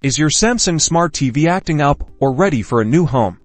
Is your Samsung Smart TV acting up or ready for a new home?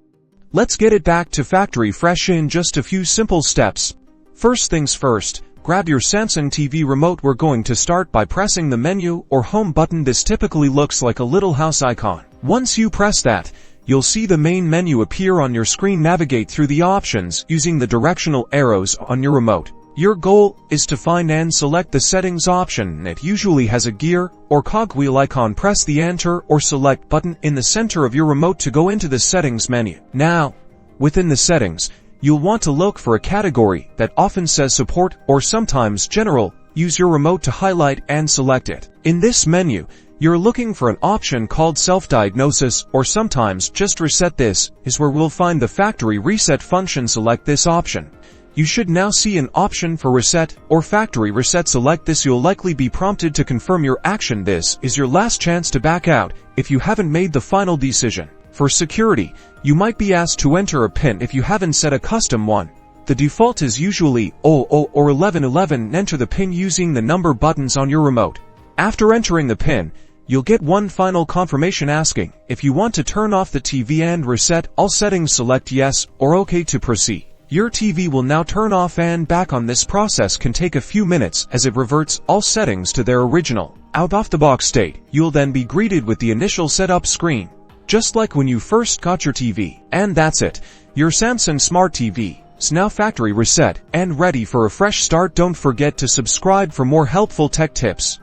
Let's get it back to factory fresh in just a few simple steps. First things first, grab your Samsung TV remote. We're going to start by pressing the menu or home button. This typically looks like a little house icon. Once you press that, you'll see the main menu appear on your screen. Navigate through the options using the directional arrows on your remote. Your goal is to find and select the settings option. It usually has a gear or cogwheel icon. Press the enter or select button in the center of your remote to go into the settings menu. Now, within the settings, you'll want to look for a category that often says support or sometimes general. Use your remote to highlight and select it. In this menu, you're looking for an option called self-diagnosis or sometimes just reset. This is where we'll find the factory reset function. Select this option. You should now see an option for reset or factory reset. Select this. You'll likely be prompted to confirm your action. This is your last chance to back out if you haven't made the final decision. For security, you might be asked to enter a PIN if you haven't set a custom one. The default is usually 00 or 1111. Enter the PIN using the number buttons on your remote. After entering the PIN, you'll get one final confirmation asking if you want to turn off the TV and reset all settings. Select yes or OK to proceed. Your TV will now turn off and back on. This process can take a few minutes as it reverts all settings to their original, out-of-the-box state. You'll then be greeted with the initial setup screen, just like when you first got your TV. And that's it. Your Samsung Smart TV is now factory reset and ready for a fresh start. Don't forget to subscribe for more helpful tech tips.